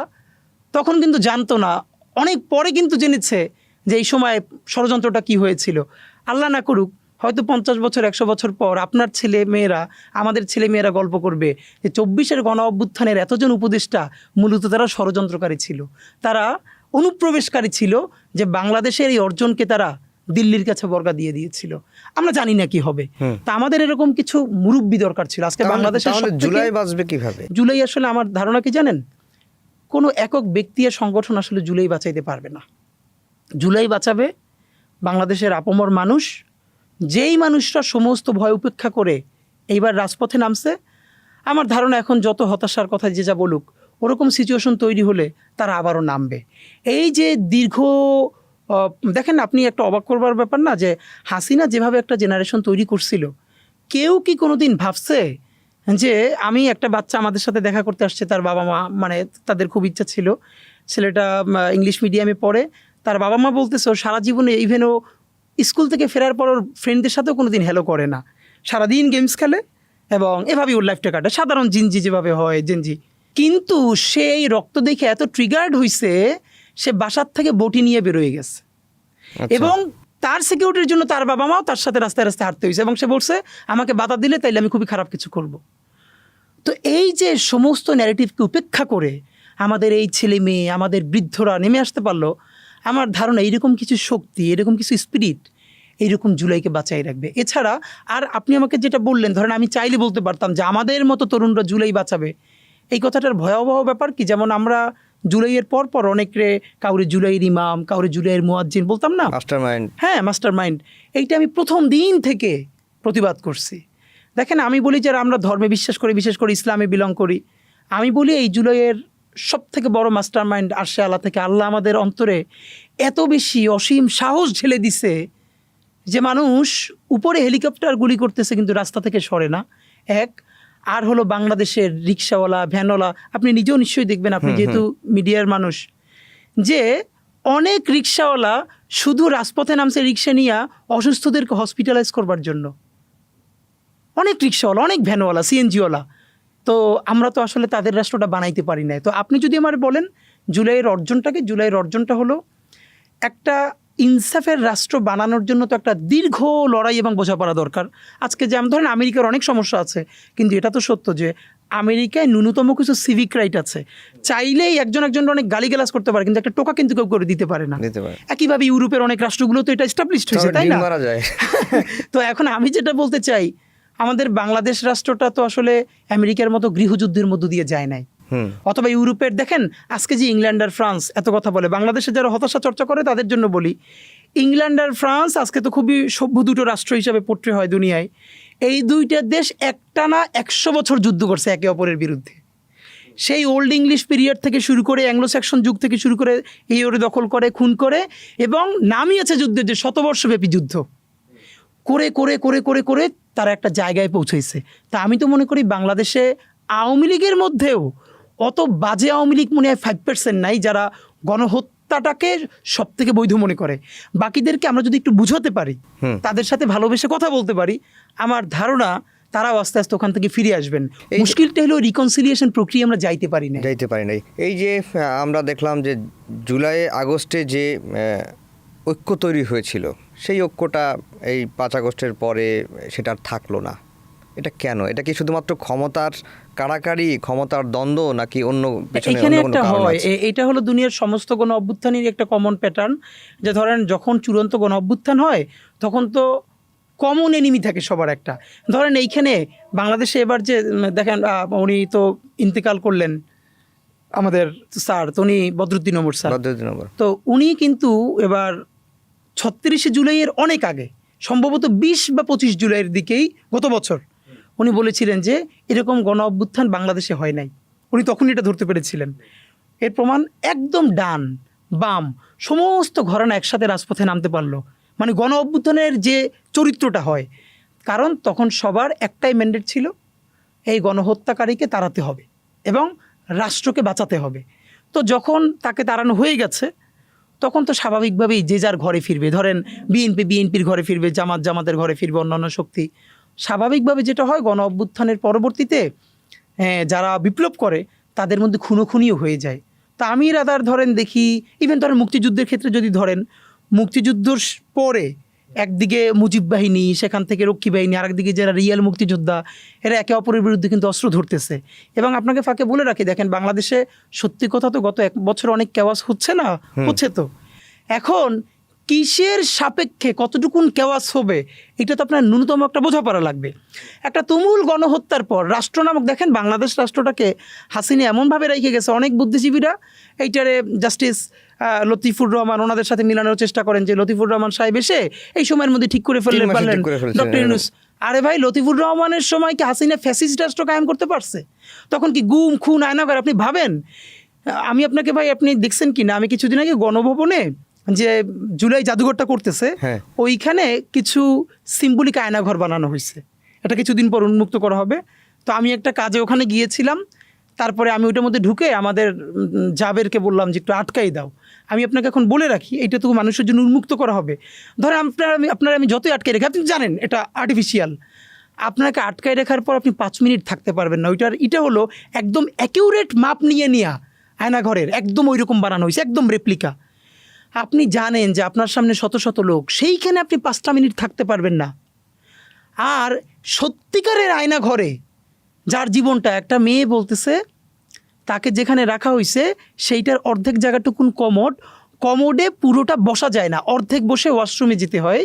তখন কিন্তু জানতো না, অনেক পরে কিন্তু জেনেছে যে এই সময় ষড়যন্ত্রটা কি হয়েছিল। আল্লাহ না করুক, হয়তো 50 বছর 100 বছর পর আপনার ছেলে মেয়েরা, আমাদের ছেলে মেয়েরা গল্প করবে যে 24-এর গণ অভ্যুত্থানের এতজন উপদেষ্টা মূলত তারা ষড়যন্ত্রকারী ছিল, তারা অনুপ্রবেশকারী ছিল, যে বাংলাদেশের এই অর্জনকে তারা দিল্লির কাছে বর্গা দিয়ে দিয়েছিল। আমরা জানি না কি হবে। তা আমাদের এরকম কিছু মুরব্বি দরকার ছিল। আজকে বাংলাদেশের জুলাই বাঁচবে কিভাবে? জুলাই আসলে আমার ধারণা কি জানেন, কোনো একক ব্যক্তি আর সংগঠন আসলে জুলাই বাঁচাইতে পারবে না। জুলাই বাঁচাবে বাংলাদেশের আপামর মানুষ, যেই মানুষরা সমস্ত ভয় উপেক্ষা করে এইবার রাজপথে নামছে। আমার ধারণা এখন যত হতাশার কথা যে যা বলুক, ওরকম সিচুয়েশন তৈরি হলে তারা আবারও নামবে। এই যে দীর্ঘ দেখেন, আপনি একটা অবাক করবার ব্যাপার না, যে হাসিনা যেভাবে একটা জেনারেশন তৈরি করছিল, কেউ কি কোনোদিন ভাবছে যে আমি একটা বাচ্চা আমাদের সাথে দেখা করতে আসছে, তার বাবা মা, মানে তাদের খুব ইচ্ছা ছিল, ছেলেটা ইংলিশ মিডিয়ামে পড়ে, তার বাবা মা বলতেছে ও সারা জীবনে ইভেন ও স্কুল থেকে ফেরার পর ওর ফ্রেন্ডদের সাথেও কোনো দিন হ্যালো করে না, সারাদিন গেমস খেলে এবং এভাবেই ওর লাইফটা কাটে, সাধারণ জিনজি যেভাবে হয় জেনজি। কিন্তু সেই রক্ত দেখে এত ট্রিগার্ড হয়েছে, সে বাসার থেকে বটি নিয়ে বেরোয় গেছে এবং তার সিকিউরিটির জন্য তার বাবা মাও তার সাথে রাস্তায় রাস্তায় হাঁটতে হয়েছে এবং সে বলছে আমাকে বাধা দিলে তাইলে আমি খুবই খারাপ কিছু করব। তো এই যে সমস্ত ন্যারেটিভকে উপেক্ষা করে আমাদের এই ছেলে মেয়ে, আমাদের বৃদ্ধরা নেমে আসতে পারলো, আমার ধারণা এইরকম কিছু শক্তি, এরকম কিছু স্পিরিট এইরকম জুলাইকে বাঁচাই রাখবে। এছাড়া আর আপনি আমাকে যেটা বললেন, ধরেন আমি চাইলে বলতে পারতাম যে আমাদের মতো তরুণরা জুলাই বাঁচাবে, এই কথাটার ভয়াবহ ব্যাপার কি, যেমন আমরা জুলাইয়ের পর পর অনেকে কাউরে জুলাইয়ের ইমাম, কাউরে জুলাইয়ের মুয়াজ্জিন বলতাম না, মাস্টার মাইন্ড। হ্যাঁ, মাস্টার মাইন্ড। এইটা আমি প্রথম দিন থেকে প্রতিবাদ করছি। দেখেন, আমি বলি যারা আমরা ধর্মে বিশ্বাস করি, বিশেষ করে ইসলামে বিলং করি, আমি বলি এই জুলাইয়ের সব থেকে বড় মাস্টার মাইন্ড আরশে আল্লাহ থেকে আল্লাহ আমাদের অন্তরে এত বেশি অসীম সাহস ঢেলে দিছে যে মানুষ উপরে হেলিকপ্টার গুলি করতেছে কিন্তু রাস্তা থেকে সরে না। এক আর হলো বাংলাদেশের রিক্সাওয়ালা, ভ্যানওয়ালা, আপনি নিজেও নিশ্চয়ই দেখবেন, আপনি যেহেতু মিডিয়ার মানুষ, যে অনেক রিক্সাওয়ালা শুধু রাজপথে নামছে রিক্সা নিয়ে অসুস্থদেরকে হসপিটালাইজ করবার জন্য। অনেক রিক্সাওয়ালা, অনেক ভ্যানওয়ালা, সিএনজিওয়ালা। তো আমরা তো আসলে তাদের রাষ্ট্রটা বানাইতে পারি না। তো আপনি যদি আমার বলেন জুলাইয়ের অর্জনটাকে, জুলাইয়ের অর্জনটা হলো একটা ইনসাফের রাষ্ট্র বানানোর জন্য তো একটা দীর্ঘ লড়াই এবং বোঝাপড়া দরকার। আজকে যেমন ধরেন আমেরিকার অনেক সমস্যা আছে, কিন্তু এটা তো সত্য যে আমেরিকায় ন্যূনতম কিছু সিভিক রাইট আছে। চাইলেই একজন অনেক গালিগালাজ করতে পারে, কিন্তু একটা টোকা কিন্তু কেউ করে দিতে পারে না। একইভাবে ইউরোপের অনেক রাষ্ট্রগুলো তো এটা এস্টাবলিশড হয়েছে, তাই না? তো এখন আমি যেটা বলতে চাই, আমাদের বাংলাদেশ রাষ্ট্রটা তো আসলে আমেরিকার মতো গৃহযুদ্ধের মধ্য দিয়ে যায় নাই, অথবা ইউরোপের দেখেন আজকে যে ইংল্যান্ড আর ফ্রান্স এত কথা বলে, বাংলাদেশে যারা হতাশা চর্চা করে তাদের জন্য বলি, ইংল্যান্ড আর ফ্রান্স আজকে তো খুবই সভ্য দুটো রাষ্ট্র হিসাবে পোট্রে হয় দুনিয়ায়। এই দুইটা দেশ একটানা 100 বছর যুদ্ধ করছে একে অপরের বিরুদ্ধে। সেই ওল্ড ইংলিশ পিরিয়ড থেকে শুরু করে অ্যাংলো স্যাক্সন যুগ থেকে শুরু করে এই ওরে দখল করে, খুন করে, এবং নামিয়েছে যুদ্ধের যে শতবর্ষব্যাপী যুদ্ধ করে করে করে করে করে তারা একটা জায়গায় পৌঁছেছে। তা আমি তো মনে করি বাংলাদেশে আওয়ামী লীগের মধ্যেও অত বাজে আওয়ামী লীগ মনে হয় 5% নাই যারা গণহত্যাটাকে সব থেকে বৈধ মনে করে। বাকিদেরকে আমরা যদি একটু বুঝাতে পারি, তাদের সাথে ভালোবেসে কথা বলতে পারি, আমার ধারণা তারাও আস্তে আস্তে ওখান থেকে ফিরে আসবেন। মুশকিলটা হলো রিকনসিলিয়েশন প্রক্রিয়া আমরা যাইতে পারি নাই। এই যে আমরা দেখলাম যে জুলাই আগস্টে যে ঐক্য তৈরি হয়েছিল, সেই ঐক্যটা এই 5 আগস্টের পরে সেটা আর থাকলো না। এটা কেন? এটা কি শুধুমাত্র ক্ষমতার কাড়াকাড়ি, ক্ষমতার দ্বন্দ্ব, নাকি অন্য এখানে একটা হয়? এটা হলো দুনিয়ার সমস্ত গণ অভ্যুত্থানের একটা কমন প্যাটার্ন, যে ধরেন যখন চূড়ান্ত গণ অভ্যুত্থান হয় তখন তো কমন এনিমি থাকে সবার একটা। ধরেন এইখানে বাংলাদেশে এবার যে দেখেন উনি তো ইন্তেকাল করলেন আমাদের স্যার, তো উনি বদরুদ্দিন ওমর স্যার, তো উনি কিন্তু এবার 36শে জুলাইয়ের অনেক আগে, সম্ভবত 20 বা 25 জুলাইয়ের দিকেই গত বছর উনি বলেছিলেন যে এরকম গণ অভ্যুত্থান বাংলাদেশে হয় নাই। উনি তখনই এটা ধরতে পেরেছিলেন। এর প্রমাণ একদম ডান বাম সমস্ত ঘরানা একসাথে রাজপথে নামতে পারলো, মানে গণ অভ্যুত্থানের যে চরিত্রটা হয়। কারণ তখন সবার একটাই ম্যান্ডেট ছিল, এই গণহত্যাকারীকে তাড়াতে হবে এবং রাষ্ট্রকে বাঁচাতে হবে। তো যখন তাকে তাড়ানো হয়ে গেছে, তখন তো স্বাভাবিকভাবেই যে যার ঘরে ফিরবে। ধরেন বিএনপির ঘরে ফিরবে, জামাতের ঘরে ফিরবে, অন্যান্য শক্তি। স্বাভাবিকভাবে যেটা হয়, গণ অভ্যুত্থানের পরবর্তীতে যারা বিপ্লব করে তাদের মধ্যে খুনোখুনিও হয়ে যায়। তা আমি রাদার ধরেন দেখি, ইভেন ধরেন মুক্তিযুদ্ধের ক্ষেত্রে যদি ধরেন, মুক্তিযুদ্ধর পরে একদিকে মুজিব বাহিনী, সেখান থেকে রক্ষী বাহিনী, আরেকদিকে যারা রিয়েল মুক্তিযোদ্ধা, এরা একে অপরের বিরুদ্ধে কিন্তু অস্ত্র ধরতেছে। এবং আপনাকে ফাঁকে বলে রাখি, দেখেন বাংলাদেশে সত্যি কথা তো গত 1 বছর অনেক কেওয়াস হচ্ছে না, হচ্ছে তো। এখন কিসের সাপেক্ষে কতটুকুন কেওয়াস হবে, এটা তো আপনার ন্যূনতম একটা বোঝাপড়া লাগবে। একটা তুমুল গণহত্যার পর রাষ্ট্র নামক, দেখেন বাংলাদেশ রাষ্ট্রটাকে হাসিনা এমনভাবে রেখে গেছে, অনেক বুদ্ধিজীবীরা এইটারে জাস্টিস লতিফুর রহমান ওনাদের সাথে মিলানোর চেষ্টা করেন যে লতিফুর রহমান সাহেব এসে এই সময়ের মধ্যে ঠিক করে পারলেন ডক্টর ইউনূস। আরে ভাই, লতিফুর রহমানের সময় কি হাসিনা ফ্যাসিস্ট রাষ্ট্র কায়েম করতে পারছে? তখন কি গুম খুন আয়নাঘর? আপনি ভাবেন, আমি আপনাকে ভাই, আপনি দেখছেন কি না, আমি কিছুদিন আগে গণভবনে যে জুলাই জাদুঘরটা করতেছে, ওইখানে কিছু সিম্বলিক আয়নাঘর বানানো হয়েছে, এটা কিছুদিন পর উন্মুক্ত করা হবে। তো আমি একটা কাজে ওখানে গিয়েছিলাম, তারপরে আমি ওইটার মধ্যে ঢুকে আমাদের জাবেরকে বললাম যে একটু আটকাই দাও। আমি আপনাকে এখন বলে রাখি, এটা তো মানুষের জন্য উন্মুক্ত করা হবে। ধরেন আমি যতই আটকাই রেখে, আপনি জানেন এটা আর্টিফিশিয়াল, আপনাকে আটকাই রাখার পর আপনি 5 মিনিট থাকতে পারবেন না। এটা হলো একদম অ্যাকিউরেট মাপ নিয়ে নেওয়া আয়নাঘরের, একদম ওই রকম বানানো হয়েছে, একদম রেপ্লিকা। আপনি জানেন যে আপনার সামনে শত শত লোক, সেইখানে আপনি 5টা মিনিট থাকতে পারবেন না। আর সত্যিকারের আয়না ঘরে যার জীবনটা, একটা মেয়ে বলতেছে তাকে যেখানে রাখা হয়েছে সেইটার অর্ধেক জায়গাটুকুন কমোডে পুরোটা বসা যায় না, অর্ধেক বসে ওয়াশরুমে যেতে হয়,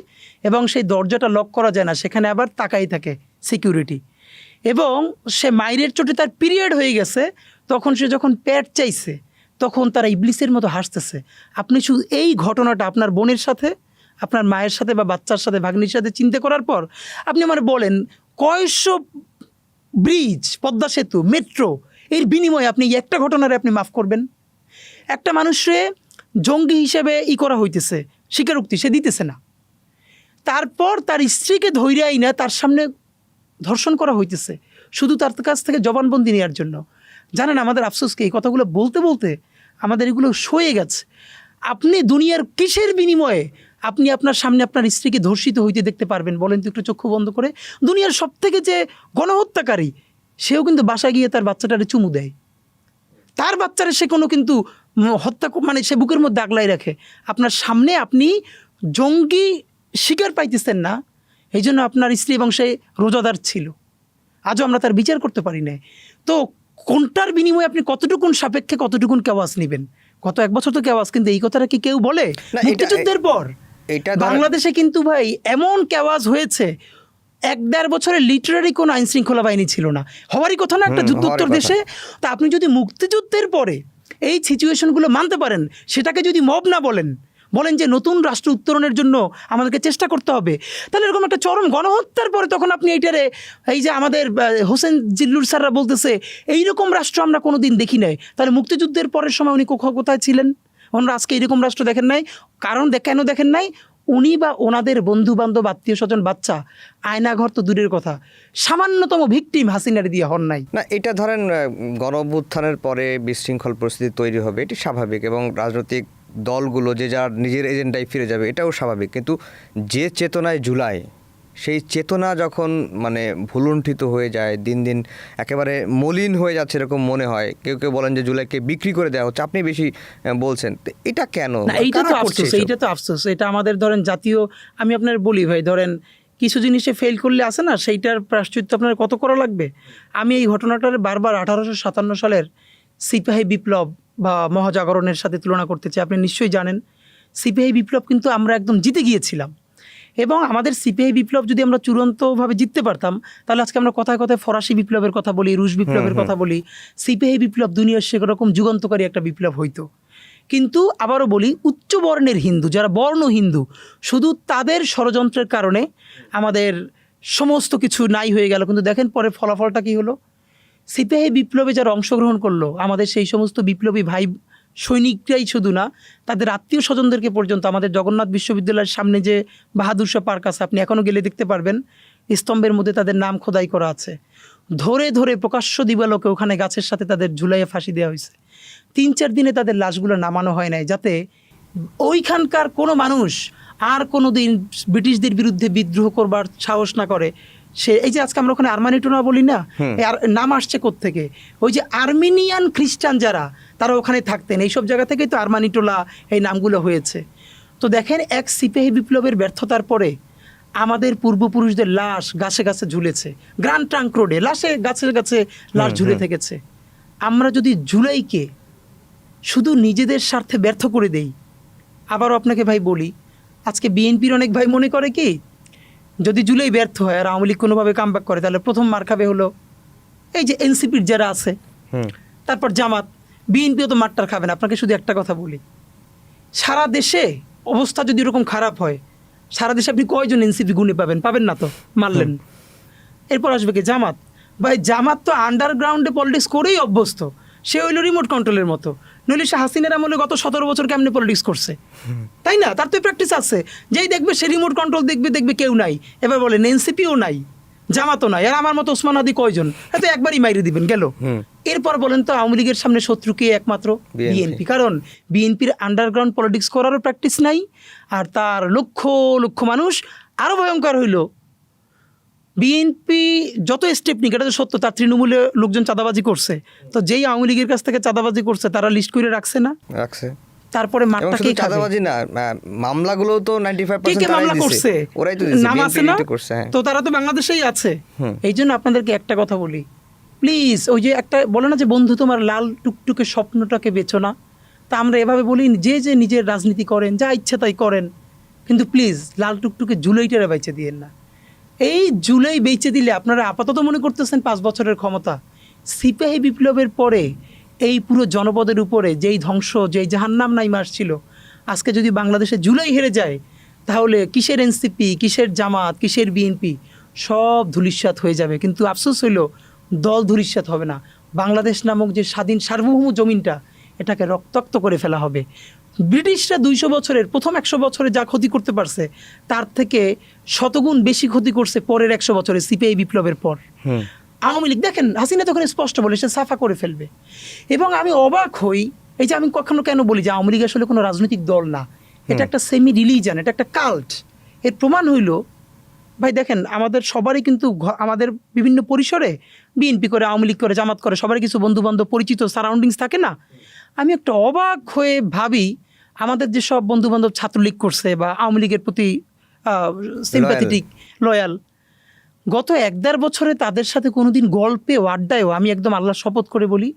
এবং সেই দরজাটা লক করা যায় না, সেখানে আবার তাকাই থাকে সিকিউরিটি। এবং সে মায়ের চোটে তার পিরিয়ড হয়ে গেছে, তখন সে যখন প্যাড চাইছে তখন তারা ইবলিসের মতো হাসতেছে। আপনি শুধু এই ঘটনাটা আপনার বোনের সাথে, আপনার মায়ের সাথে বা বাচ্চার সাথে, ভাগ্নির সাথে চিন্তা করার পর আপনি আমার বলেন কয়শো ব্রিজ, পদ্মা সেতু, মেট্রো, এর বিনিময়ে আপনি একটা ঘটনারে আপনি মাফ করবেন? একটা মানুষরে জঙ্গি হিসেবে করা হইতেছে, স্বীকারোক্তি সে দিতেছে না, তারপর তার স্ত্রীকে ধৈর্যই না তার সামনে ধর্ষণ করা হইতেছে শুধু তার কাছ থেকে জবানবন্দি নেওয়ার জন্য। জানেন আমাদের আফসোসকে এই কথাগুলো বলতে বলতে আমাদের এগুলো সয়ে গেছে। আপনি দুনিয়ার কিসের বিনিময়ে আপনি আপনার সামনে আপনার স্ত্রীকে ধর্ষিত হইতে দেখতে পারবেন বলেন তো একটু চক্ষু বন্ধ করে? দুনিয়ার সব থেকে যে গণহত্যাকারী, সেও কিন্তু বাসায় গিয়ে তার বাচ্চাটারে চুমু দেয়, তার বাচ্চারে সে কোনো কিন্তু মানে সে বুকের মধ্যে আগলাই রাখে, আপনার সামনে আপনি জঙ্গি শিকার পাইতেছেন না, এই জন্য আপনার স্ত্রী এবং সে রোজাদার ছিল, আজও আমরা তার বিচার করতে পারি না। তো কোনটার বিনিময়ে আপনি কতটুকুন সাপেক্ষে কতটুকুন কেওয়াজ নেবেন? গত 1 বছর তো কেওয়াজ, কিন্তু এই কথাটা কি কেউ বলে মুক্তিযুদ্ধের পর? বাংলাদেশে কিন্তু ভাই এমন কেওয়াজ হয়েছে, 1-1.5 বছরে লিটারারি কোনো আইন শৃঙ্খলা বাহিনী ছিল না, হওয়ারই কথা না একটা যুদ্ধোত্তর দেশে। তা আপনি যদি মুক্তিযুদ্ধের পরে এই সিচুয়েশনগুলো মানতে পারেন, সেটাকে যদি মব না বলেন যে নতুন রাষ্ট্র উত্তরণের জন্য আমাদেরকে চেষ্টা করতে হবে, তাহলে এরকম একটা চরম গণহত্যার পরে তখন আপনি এইটারে, এই যে আমাদের হোসেন জিল্লুর স্যাররা বলতেছে এইরকম রাষ্ট্র আমরা কোনো দিন দেখি নাই, তাহলে মুক্তিযুদ্ধের পরের সময় উনি কোথায় ছিলেন? ওনারা আজকে এরকম রাষ্ট্র দেখেন নাই। কারণ কেন দেখেন নাই? উনি বা ওনাদের বন্ধু বান্ধব, আত্মীয় স্বজন, বাচ্চা, আয়নাঘর তো দূরের কথা, সামান্যতম ভিকটিম হাসিনার দিয়ে হন নাই। না, এটা ধরেন গণ অভ্যুত্থানের পরে বিশৃঙ্খল পরিস্থিতি তৈরি হবে, এটি স্বাভাবিক, এবং রাজনৈতিক দলগুলো যে যার নিজের এজেন্ডায় ফিরে যাবে, এটাও স্বাভাবিক। কিন্তু যে চেতনায় জুলাই, সেই চেতনা যখন মানে ভুলুণ্ঠিত হয়ে যায়, দিন দিন একেবারে মলিন হয়ে যাচ্ছে এরকম মনে হয়। কেউ কেউ বলেন যে জুলাইকে বিক্রি করে দেওয়া হচ্ছে, আপনি বেশি বলছেন, এটা কেন? এইটা তো আফসোস, এটা আমাদের ধরেন জাতীয়, আমি আপনার বলি ভাই, ধরেন কিছু জিনিসে ফেল করলে আসে না, সেইটার প্রায়শ্চিত্ত আপনার কত করা লাগবে। আমি এই ঘটনাটার বারবার 1857 সালের সিপাহী বিপ্লব বা মহাজাগরণের সাথে তুলনা করতে চাই। আপনি নিশ্চয়ই জানেন সিপাহী বিপ্লব কিন্তু আমরা একদম জিতে গিয়েছিলাম, এবং আমাদের সিপাহী বিপ্লব যদি আমরা চূড়ান্তভাবে জিততে পারতাম, তাহলে আজকে আমরা কথায় কথায় ফরাসি বিপ্লবের কথা বলি, রুশ বিপ্লবের কথা বলি, সিপাহী বিপ্লব দুনিয়ার সেরকম যুগান্তকারী একটা বিপ্লব হইতো। কিন্তু আবারও বলি, উচ্চ বর্ণের হিন্দু, যারা বর্ণ হিন্দু, শুধু তাদের ষড়যন্ত্রের কারণে আমাদের সমস্ত কিছু নাই হয়ে গেল। কিন্তু দেখেন পরে ফলাফলটা কী হলো? সিপাহী বিপ্লবে যারা অংশগ্রহণ করলো, আমাদের সেই সমস্ত বিপ্লবী ভাই সৈনিকরাই শুধু না, তাদের আত্মীয় স্বজনদেরকে পর্যন্ত, আমাদের জগন্নাথ বিশ্ববিদ্যালয়ের সামনে যে বাহাদুর শাহ পার্ক আছে, আপনি এখনও গেলে দেখতে পারবেন, স্তম্ভের মধ্যে তাদের নাম খোদাই করা আছে। ধরে ধরে প্রকাশ্য দিবালোকে ওখানে গাছের সাথে তাদের ঝুলাইয়ে ফাঁসি দেওয়া হয়েছে। 3-4 দিনে তাদের লাশগুলো নামানো হয় নাই, যাতে ওইখানকার কোনো মানুষ আর কোনো দিন ব্রিটিশদের বিরুদ্ধে বিদ্রোহ করবার সাহস না করে। সে এই যে আজকে আমরা ওখানে আর্মানিটোলা বলি না, নাম আসছে কোত্থেকে? ওই যে আর্মেনিয়ান খ্রিস্টান যারা, তারা ওখানে থাকতেন, এইসব জায়গা থেকেই তো আর্মানিটোলা এই নামগুলো হয়েছে। তো দেখেন, এক সিপাহী বিপ্লবের ব্যর্থতার পরে আমাদের পূর্বপুরুষদের লাশ গাছে গাছে ঝুলেছে, গ্র্যান্ড ট্রাঙ্ক রোডে গাছে গাছে লাশ ঝুলে থেকেছে। আমরা যদি জুলাইকে শুধু নিজেদের স্বার্থে ব্যর্থ করে দেই, আবারও আপনাকে ভাই বলি, আজকে বিএনপির অনেক ভাই মনে করে কি, যদি জুলাই ব্যর্থ হয় আর আওয়ামী লীগ কোনোভাবে কামব্যাক করে, তাহলে প্রথম মার খাবে হলো এই যে এনসিপির যারা আছে, তারপর জামাত। বিএনপিও তো মারটার খাবে না। আপনাকে শুধু একটা কথা বলি, সারা দেশে অবস্থা যদি এরকম খারাপ হয়, সারা দেশে আপনি কয়জন এনসিপি গুণে পাবেন না তো, মারলেন। এরপর আসবে কি জামাত। ভাই জামাত তো আন্ডারগ্রাউন্ডে পলিটিক্স করেই অভ্যস্ত, সে হইল রিমোট কন্ট্রোলের মতো। নইলে সে হাসিনার আমলে গত 17 বছর কেমনে পলিটিক্স করছে, তাই না? তার তো প্র্যাকটিস আছে। যেই দেখবে সে রিমোট কন্ট্রোল দেখবে কেউ নাই, এবার বলেন এনসিপিও নাই, জামাতও নাই, আর আমার মতো ওসমান হাদি কয়জন, হয়তো একবারই মাইরে দিবেন গেল। এরপর বলেন তো আওয়ামী লীগের সামনে শত্রু কে? একমাত্র বিএনপি। কারণ বিএনপির আন্ডারগ্রাউন্ড পলিটিক্স করারও প্র্যাকটিস নাই, আর তার লক্ষ লক্ষ মানুষ। আরও ভয়ঙ্কর হইল, বিএনপি যত স্টেপ নিক, এটা তো সত্য, তার তৃণমূলে লোকজন চাঁদাবাজি করছে, তো যেই আওয়ামী লীগের কাছ থেকে চাঁদাবাজি করছে তারা লিস্ট করে রাখছে না? রাখছে। তারপরে মাঠটা কে চাঁদাবাজি না, মামলাগুলো তো 95% মামলা করছে, ওরাই তো নাম আছে না, তো তারা তো বাংলাদেশেই আছে। এই জন্য আপনাদেরকে একটা কথা বলি, প্লিজ, ওই যে একটা বলে না যে বন্ধু তোমার লাল টুকটুকে স্বপ্নটাকে বেচো না, তা আমরা এভাবে বলি, যে নিজের রাজনীতি করেন, যা ইচ্ছা তাই করেন, কিন্তু প্লিজ লাল টুকটুকে জুলাইটারে বেচে দিয়েন না। এই জুলাই বেচে দিলে আপনারা আপাতত মনে করতেছেন 5 বছরের ক্ষমতা। সিপাহী বিপ্লবের পরে এই পুরো জনপদের উপরে যেই ধ্বংস, যেই জাহান্নাম নাইমা আসছিল, আজকে যদি বাংলাদেশে জুলাই হেরে যায়, তাহলে কিসের এনসিপি, কিসের জামাত, কিসের বিএনপি, সব ধূলিসাৎ হয়ে যাবে। কিন্তু আফসোস হইল, দল ধূলিসাৎ হবে না, বাংলাদেশ নামক যে স্বাধীন সার্বভৌম জমিনটা, এটাকে রক্তাক্ত করে ফেলা হবে। ব্রিটিশরা 200 বছরের, প্রথম 100 বছরে যা ক্ষতি করতে পারছে, তার থেকে শতগুণ বেশি ক্ষতি করছে পরের 100 বছরে সিপিআই বিপ্লবের পর। আওয়ামী লীগ দেখেন, হাসিনা তখন স্পষ্ট বলে সে সাফা করে ফেলবে। এবং আমি অবাক হই, এই যে আমি কখনো কেন বলি যে আওয়ামী লীগ আসলে কোনো রাজনৈতিক দল না, এটা একটা সেমি রিলিজিয়ান, এটা একটা কাল্ট। এর প্রমাণ হইল ভাই দেখেন আমাদের সবারই কিন্তু আমাদের বিভিন্ন পরিসরে বিএনপি করে, আওয়ামী লীগ করে, জামাত করে, সবারই কিছু বন্ধুবান্ধব পরিচিত সারাউন্ডিংস থাকে না। আমি একটা অবাক হয়ে ভাবি আমাদের যেসব বন্ধুবান্ধব ছাত্রলীগ করছে বা আওয়ামী লীগের প্রতি সিম্প্যাথেটিক, লয়াল, গত 1-1.5 বছরে তাদের সাথে কোনোদিন গল্পেও আড্ডায়ও আমি একদম আল্লাহর শপথ করে বলি,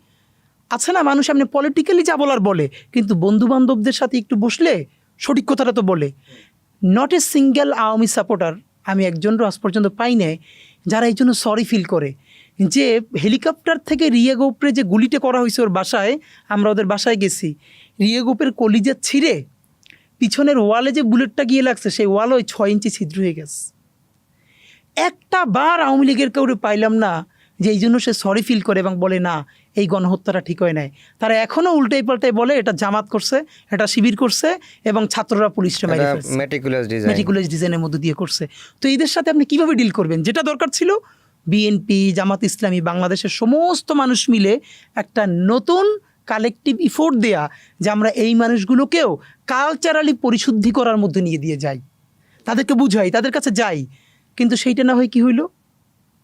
আছে না মানুষ এমনি পলিটিক্যালি যা বলার বলে, কিন্তু বন্ধুবান্ধবদের সাথে একটু বসলে সঠিক কথাটা তো বলে। Not a single Awami supporter আমি একজনও আজ পর্যন্ত পাই নাই যারা এই জন্য সরি ফিল করে যে হেলিকপ্টার থেকে রিয়া গোপরে যে গুলিটা করা হয়েছে ওর বাসায়, আমরা ওদের বাসায় গেছি, রিয়া গোপের কলিজা ছিঁড়ে পিছনের ওয়ালে যে বুলেটটা গিয়ে লাগছে সেই ওয়াল ওই 6 ইঞ্চি ছিদ্র হয়ে গেছে। একটা বার আওয়ামী লীগের কাউরে পাইলাম না যে এই জন্য সে সরি ফিল করে এবং বলে না এই গণহত্যাটা ঠিক হয় নাই। তারা এখনও উল্টাই পাল্টাই বলে এটা জামাত করছে, এটা শিবির করছে এবং ছাত্ররা পুলিশরা মেরে ফেলছে, মেটিকুলাস ডিজাইনের মধ্যে দিয়ে করছে। তো এদের সাথে আপনি কিভাবে ডিল করবেন? যেটা দরকার ছিল বিএনপি, জামাত ইসলামী, বাংলাদেশের সমস্ত মানুষ মিলে একটা নতুন কালেকটিভ ইফোর্ট দেয়া যে আমরা এই মানুষগুলোকেও কালচারালি পরিশুদ্ধি করার মধ্যে নিয়ে দিয়ে যাই, তাদেরকে বুঝাই, তাদের কাছে যাই। কিন্তু সেইটা না হয় কি হইল,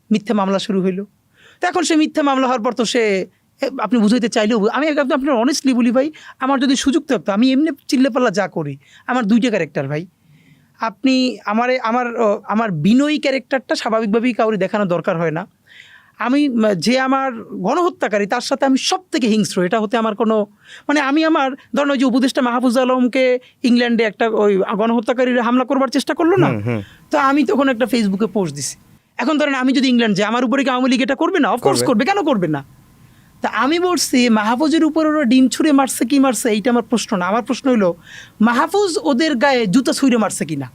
মিথ্যা মামলা শুরু হইলো। তো এখন সে মিথ্যা মামলা হওয়ার পর তো সে আপনি বুঝাইতে চাইলেও, আমি আপনার অনেস্টলি বলি ভাই, আমার যদি সুযোগ থাকতো আমি এমনি চিল্লেপাল্লা যা করি, আমার 2টা ক্যারেক্টার ভাই। আপনি আমার বিনয়ী ক্যারেক্টারটা স্বাভাবিকভাবেই কাউরে দেখানো দরকার হয় না। আমি যে আমার গণহত্যাকারী তার সাথে আমি সব থেকে হিংস্র, এটা হতে আমার কোনো মানে আমি আমার ধরেন ওই যে উপদেষ্টা মাহফুজ আলমকে ইংল্যান্ডে একটা ওই গণহত্যাকারীরা হামলা করবার চেষ্টা করলো না, তো আমি তখন একটা ফেসবুকে পোস্ট দিছি। এখন ধরেন আমি যদি ইংল্যান্ড যাই, আমার উপরে কি আওয়ামী লীগ এটা করবে না? অফকোর্স করবে, কেন করবে না? তা আমি বলছি মাহফুজের উপর ওরা ডিম ছুঁড়ে মারছে কি মারছে এইটা আমার প্রশ্ন না। আমার প্রশ্ন হলো মাহফুজ ওদের গায়ে জুতা ছুঁড়ে মারছে কিনা।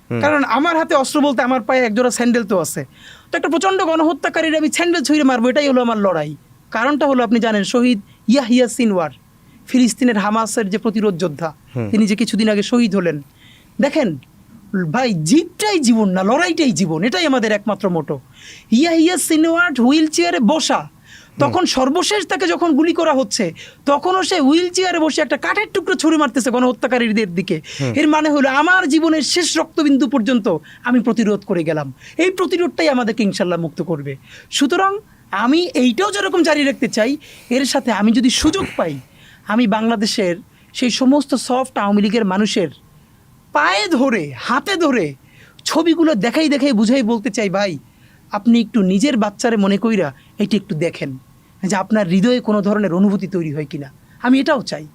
কারণ আমার হাতে অস্ত্র বলতে আমার পায়ে একজোড়া স্যান্ডেল তো আছে। তো একটা প্রচণ্ড গণহত্যাকারীর আমি স্যান্ডেল ছুঁড়ে মারবো, এটাই হলো আমার লড়াই। কারণটা হলো আপনি জানেন শহীদ ইয়াহিয়া সিনওয়ার, ফিলিস্তিনের হামাসের যে প্রতিরোধ যোদ্ধা, তিনি যে কিছুদিন আগে শহীদ হলেন। দেখেন ভাই, জিতটাই জীবন না, লড়াইটাই জীবন, এটাই আমাদের একমাত্র মোটো। ইয়াহিয়া সিনওয়ার হুইল চেয়ারে বসা, তখন সর্বশেষ তাকে যখন গুলি করা হচ্ছে তখনও সে হুইল চেয়ারে বসে একটা কাঠের টুকরো ছুঁড়ে মারতেছে গণহত্যাকারীদের দিকে। এর মানে হলো আমার জীবনের শেষ রক্তবিন্দু পর্যন্ত আমি প্রতিরোধ করে গেলাম, এই প্রতিরোধটাই আমাদেরকে ইনশাল্লাহ মুক্ত করবে। সুতরাং আমি এইটাও যেরকম জারি রাখতে চাই, এর সাথে আমি যদি সুযোগ পাই আমি বাংলাদেশের সেই সমস্ত সফট আওয়ামী লীগের মানুষের পায়ে ধরে, হাতে ধরে ছবিগুলো দেখাই বুঝাই বলতে চাই, ভাই আপনি একটু নিজের বাচ্চারে মনে কইরা এটি একটু দেখেন যে আপনার হৃদয়ে কোনো ধরনের অনুভূতি তৈরি হয় কিনা। আমি এটাও চাই,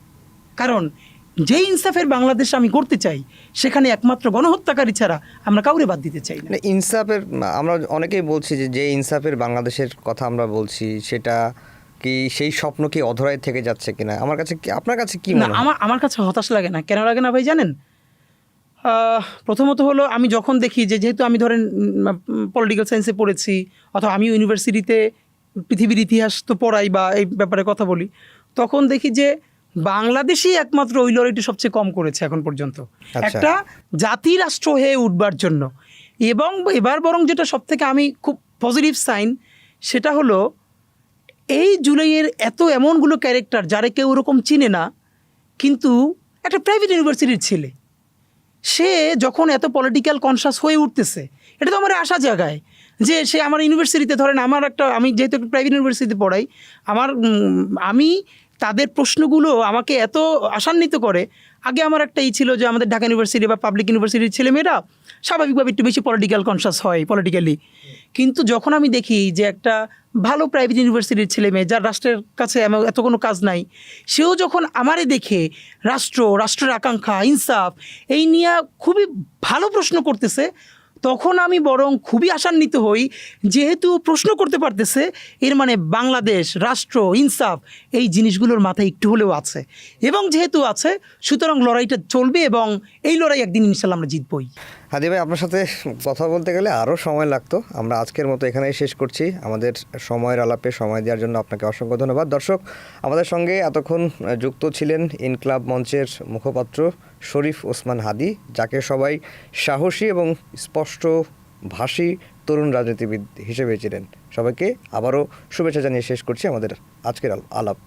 কারণ যে ইনসাফের বাংলাদেশ আমি করতে চাই সেখানে একমাত্র গণহত্যাকারী ছাড়া আমরা কাউরে বাদ দিতে চাই না। ইনসাফের আমরা অনেকেই বলছি যে ইনসাফের বাংলাদেশের কথা আমরা বলছি, সেটা কি সেই স্বপ্ন কি অধরায় থেকে যাচ্ছে কিনা? আমার কাছে আপনার কাছে কি মনে হয়? আমার কাছে হতাশ লাগে না। কেন লাগে না ভাই জানেন? প্রথমত হলো আমি যখন দেখি যেহেতু আমি ধরেন পলিটিক্যাল সায়েন্সে পড়েছি অথবা আমি ইউনিভার্সিটিতে পৃথিবীর ইতিহাস তো পড়াই বা এই ব্যাপারে কথা বলি, তখন দেখি যে বাংলাদেশই একমাত্র ওই লড়াইটি সবচেয়ে কম করেছে এখন পর্যন্ত একটা জাতি রাষ্ট্র হয়ে উঠবার জন্য। এবং এবার বরং যেটা সবথেকে আমি খুব পজিটিভ সাইন, সেটা হলো এই জুলাইয়ের এমনগুলো ক্যারেক্টার যারা কেউ ওরকম চিনে না, কিন্তু একটা প্রাইভেট ইউনিভার্সিটির ছেলে, সে যখন এত পলিটিক্যাল কনসাস হয়ে উঠতেছে, এটা তো আমার আশা জায়গায় যে সে আমার ইউনিভার্সিটিতে ধরেন আমি যেহেতু একটা প্রাইভেট ইউনিভার্সিটিতে পড়াই, আমি তাদের প্রশ্নগুলো আমাকে এত আশান্বিত করে। আগে আমার একটা ছিল যে আমাদের ঢাকা ইউনিভার্সিটি বা পাবলিক ইউনিভার্সিটির ছেলেমেয়েরা স্বাভাবিকভাবে একটু বেশি পলিটিক্যাল কনসাস হয় পলিটিক্যালি, কিন্তু যখন আমি দেখি যে একটা ভালো প্রাইভেট ইউনিভার্সিটির ছেলে মেয়ে যার রাষ্ট্রের কাছে এত কোনো কাজ নাই, সেও যখন আমারে দেখে রাষ্ট্রের আকাঙ্ক্ষা, ইনসাফ এই নিয়ে খুবই ভালো প্রশ্ন করতেছে, তখন আমি বরং খুবই আশান্বিত হই। যেহেতু প্রশ্ন করতে পারতেছে, এর মানে বাংলাদেশ, রাষ্ট্র, ইনসাফ এই জিনিসগুলোর মাথায় একটু হলেও আছে, এবং যেহেতু আছে সুতরাং লড়াইটা চলবে এবং এই লড়াই একদিন ইনশাল্লাহ আমরা জিতবই। হাদি ভাই, আপনার সাথে কথা বলতে গেলে আরও সময় লাগতো। আমরা আজকের মতো এখানেই শেষ করছি। আমাদের সময়ের আলাপে সময় দেওয়ার জন্য আপনাকে অসংখ্য ধন্যবাদ। দর্শক, আমাদের সঙ্গে এতক্ষণ যুক্ত ছিলেন ইনকলাব মঞ্চের মুখপাত্র শরীফ ওসমান হাদি, যাকে সবাই সাহসী এবং স্পষ্টভাষী তরুণ রাজনীতিবিদ হিসেবে ছিলেন। সবাইকে আবারও শুভেচ্ছা জানিয়ে শেষ করছি আমাদের আজকের আলাপ।